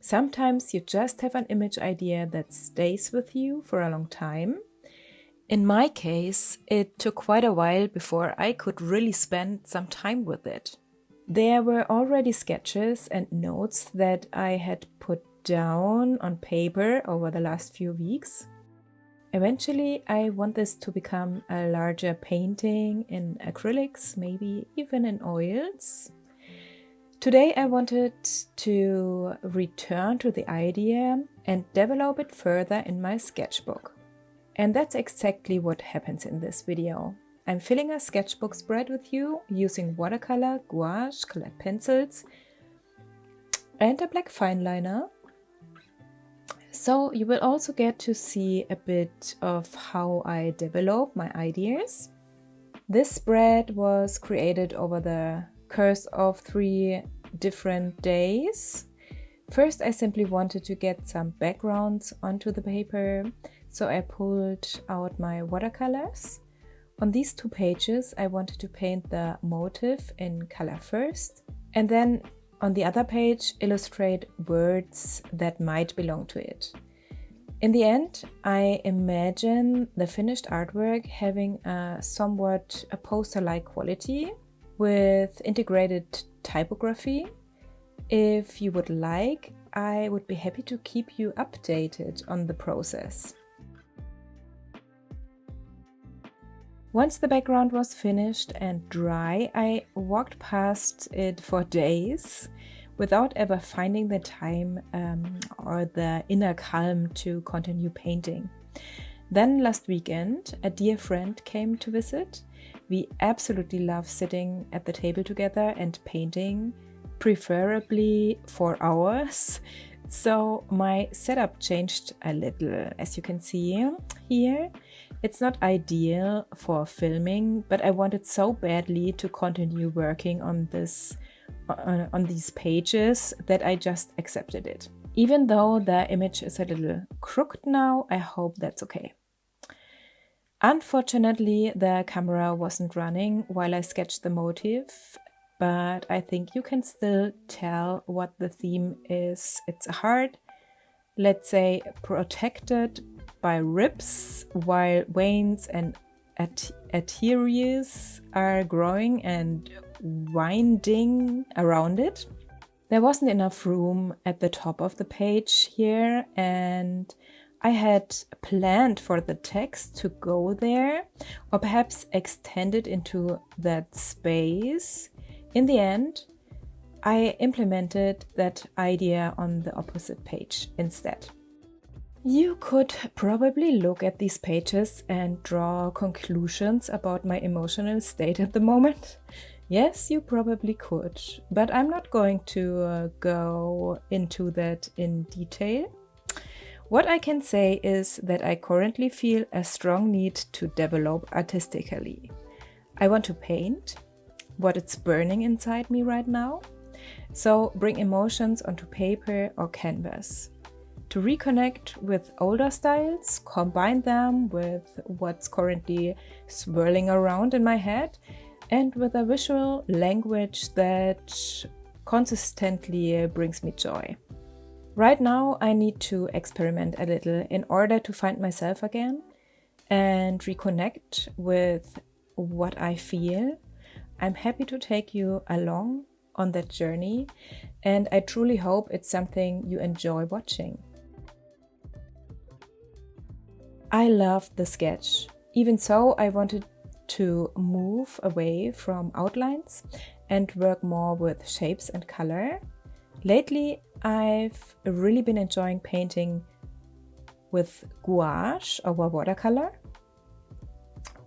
Sometimes you just have an image idea that stays with you for a long time. In my case, it took quite a while before I could really spend some time with it. There were already sketches and notes that I had put down on paper over the last few weeks. Eventually, I want this to become a larger painting in acrylics, maybe even in oils. Today, I wanted to return to the idea and develop it further in my sketchbook. And that's exactly what happens in this video. I'm filling a sketchbook spread with you using watercolor, gouache, colored pencils, and a black fine liner. So you will also get to see a bit of how I develop my ideas. This spread was created over the course of 3 different days. First, I simply wanted to get some backgrounds onto the paper, so I pulled out my watercolors. On these 2 pages, I wanted to paint the motif in color first, and then on the other page, illustrate words that might belong to it. In the end, I imagine the finished artwork having a somewhat poster-like quality with integrated typography. If you would like, I would be happy to keep you updated on the process. Once the background was finished and dry, I walked past it for days without ever finding the time or the inner calm to continue painting. Then last weekend, a dear friend came to visit. We absolutely love sitting at the table together and painting, preferably for hours. So my setup changed a little, as you can see here. It's not ideal for filming, but I wanted so badly to continue working on these pages that I just accepted it. Even though the image is a little crooked now, I hope that's okay. Unfortunately, the camera wasn't running while I sketched the motif, but I think you can still tell what the theme is. It's a heart, let's say, protected by ribs, while veins and arteries are growing and winding around it. There wasn't enough room at the top of the page here, and I had planned for the text to go there or perhaps extend it into that space. In the end, I implemented that idea on the opposite page instead. You could probably look at these pages and draw conclusions about my emotional state at the moment. Yes, you probably could, but I'm not going to go into that in detail. What I can say is that I currently feel a strong need to develop artistically. I want to paint what it's burning inside me right now, so bring emotions onto paper or canvas. To reconnect with older styles, combine them with what's currently swirling around in my head, and with a visual language that consistently brings me joy. Right now, I need to experiment a little in order to find myself again and reconnect with what I feel. I'm happy to take you along on that journey, and I truly hope it's something you enjoy watching. I loved the sketch. Even so, I wanted to move away from outlines and work more with shapes and color. Lately, I've really been enjoying painting with gouache over watercolor.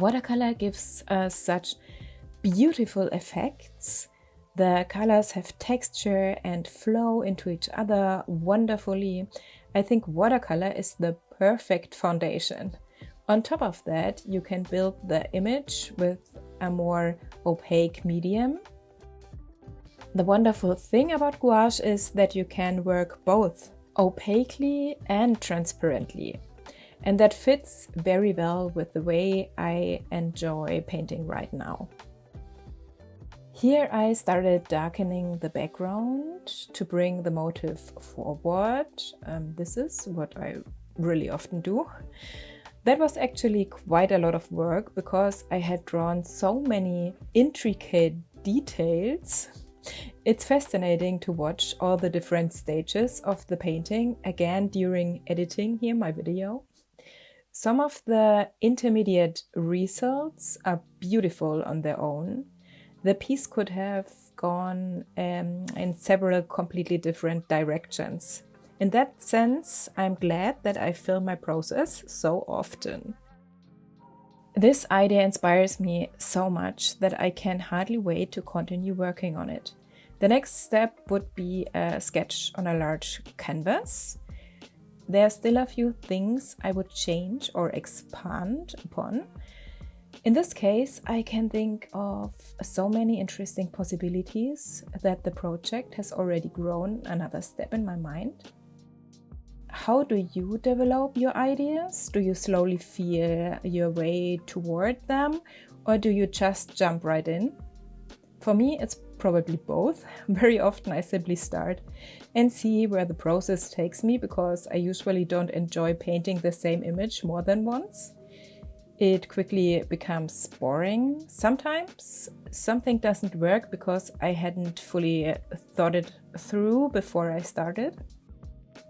Watercolor gives us such beautiful effects. The colors have texture and flow into each other wonderfully. I think watercolor is the perfect foundation. On top of that, you can build the image with a more opaque medium. The wonderful thing about gouache is that you can work both opaquely and transparently. And that fits very well with the way I enjoy painting right now. Here I started darkening the background to bring the motif forward. This is what I really often do. That was actually quite a lot of work because I had drawn so many intricate details. It's fascinating to watch all the different stages of the painting again during editing here my video. Some of the intermediate results are beautiful on their own. The piece could have gone in several completely different directions. In that sense, I'm glad that I film my process so often. This idea inspires me so much that I can hardly wait to continue working on it. The next step would be a sketch on a large canvas. There are still a few things I would change or expand upon. In this case, I can think of so many interesting possibilities that the project has already grown another step in my mind. How do you develop your ideas? Do you slowly feel your way toward them, or do you just jump right in? For me, it's probably both. Very often I simply start and see where the process takes me because I usually don't enjoy painting the same image more than once. It quickly becomes boring. Sometimes something doesn't work because I hadn't fully thought it through before I started.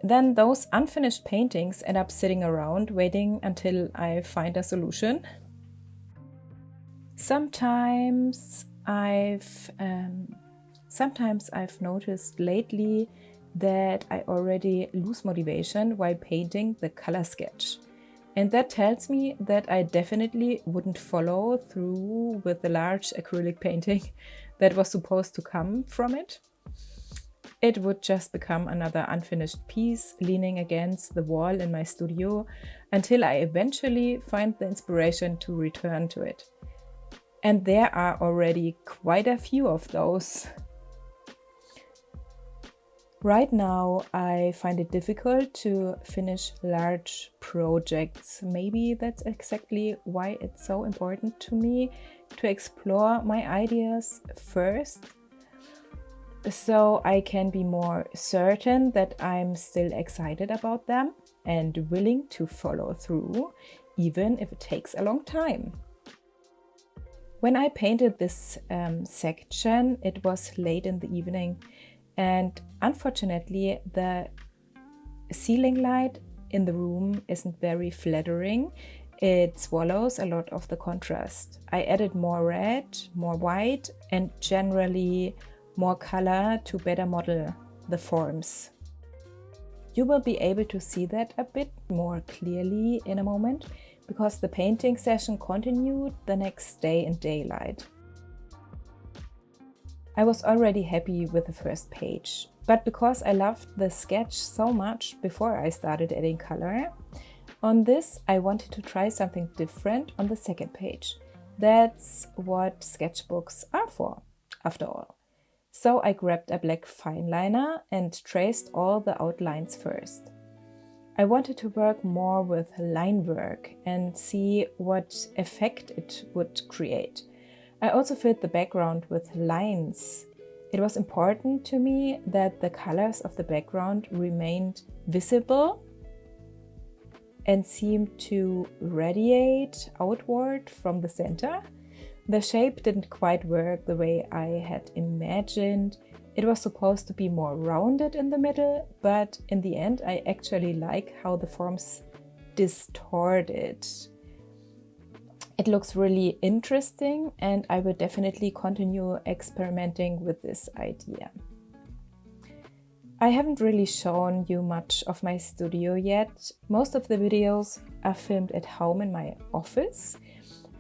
Then those unfinished paintings end up sitting around waiting until I find a solution. Sometimes I've noticed lately that I already lose motivation while painting the color sketch. And that tells me that I definitely wouldn't follow through with the large acrylic painting that was supposed to come from it. It would just become another unfinished piece leaning against the wall in my studio until I eventually find the inspiration to return to it. And there are already quite a few of those. Right now, I find it difficult to finish large projects. Maybe that's exactly why it's so important to me to explore my ideas first, so I can be more certain that I'm still excited about them and willing to follow through, even if it takes a long time. When I painted this section, it was late in the evening. And unfortunately, the ceiling light in the room isn't very flattering. It swallows a lot of the contrast. I added more red, more white, and generally more color to better model the forms. You will be able to see that a bit more clearly in a moment because the painting session continued the next day in daylight. I was already happy with the first page, but because I loved the sketch so much before I started adding color, on this I wanted to try something different on the second page. That's what sketchbooks are for, after all. So I grabbed a black fine liner and traced all the outlines first. I wanted to work more with line work and see what effect it would create. I also filled the background with lines. It was important to me that the colors of the background remained visible and seemed to radiate outward from the center. The shape didn't quite work the way I had imagined. It was supposed to be more rounded in the middle, but in the end I actually like how the forms distorted. It looks really interesting and I will definitely continue experimenting with this idea. I haven't really shown you much of my studio yet. Most of the videos are filmed at home in my office,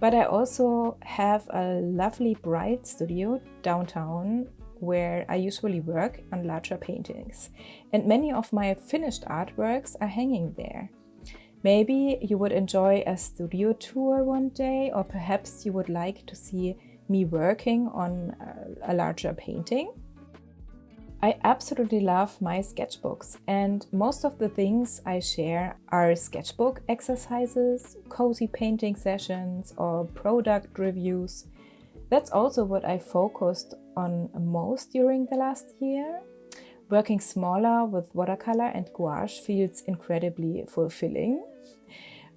but I also have a lovely bright studio downtown where I usually work on larger paintings, and many of my finished artworks are hanging there. Maybe you would enjoy a studio tour one day, or perhaps you would like to see me working on a larger painting. I absolutely love my sketchbooks, and most of the things I share are sketchbook exercises, cozy painting sessions, or product reviews. That's also what I focused on most during the last year. Working smaller with watercolor and gouache feels incredibly fulfilling.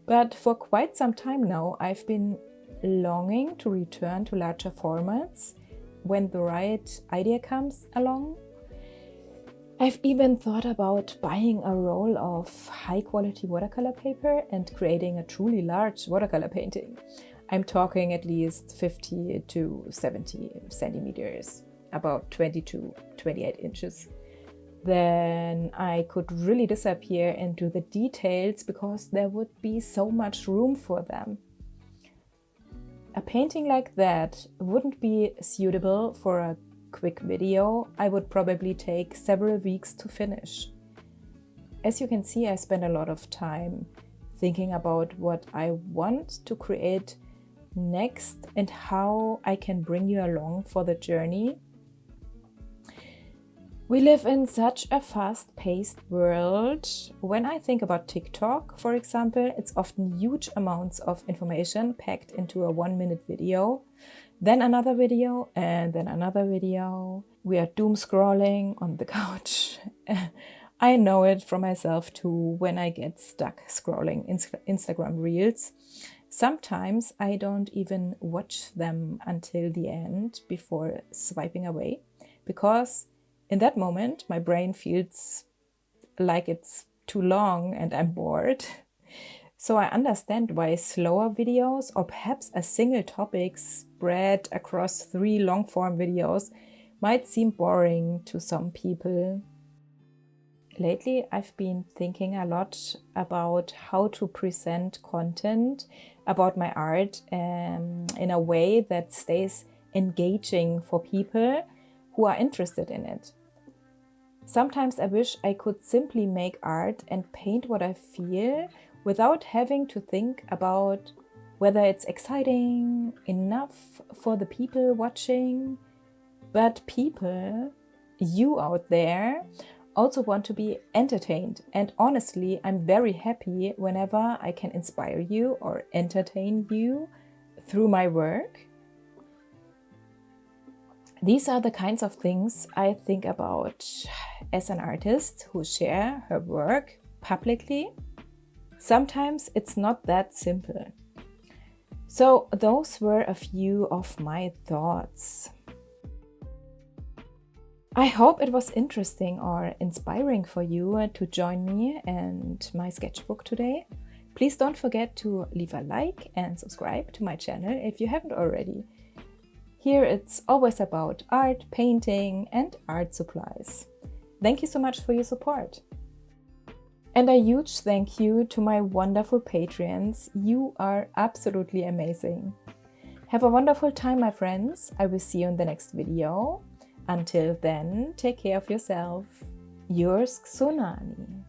But for quite some time now, I've been longing to return to larger formats when the right idea comes along. I've even thought about buying a roll of high-quality watercolor paper and creating a truly large watercolor painting. I'm talking at least 50 to 70 centimeters, about 20 to 28 inches. Then I could really disappear into the details because there would be so much room for them. A painting like that wouldn't be suitable for a quick video. I would probably take several weeks to finish. As you can see, I spend a lot of time thinking about what I want to create next and how I can bring you along for the journey. We live in such a fast-paced world. When I think about TikTok, for example, it's often huge amounts of information packed into a 1-minute video, then another video, and then another video. We are doom scrolling on the couch. I know it from myself too when I get stuck scrolling Instagram Reels. Sometimes I don't even watch them until the end before swiping away, because in that moment, my brain feels like it's too long and I'm bored. So I understand why slower videos or perhaps a single topic spread across 3 long-form videos might seem boring to some people. Lately, I've been thinking a lot about how to present content about my art in a way that stays engaging for people who are interested in it. Sometimes I wish I could simply make art and paint what I feel without having to think about whether it's exciting enough for the people watching. But people, you out there, also want to be entertained. And honestly, I'm very happy whenever I can inspire you or entertain you through my work. These are the kinds of things I think about as an artist who share her work publicly. Sometimes it's not that simple. So those were a few of my thoughts. I hope it was interesting or inspiring for you to join me and my sketchbook today. Please don't forget to leave a like and subscribe to my channel if you haven't already. Here it's always about art, painting, and art supplies. Thank you so much for your support. And a huge thank you to my wonderful Patreons. You are absolutely amazing. Have a wonderful time, my friends. I will see you in the next video. Until then, take care of yourself. Yours, Xonani.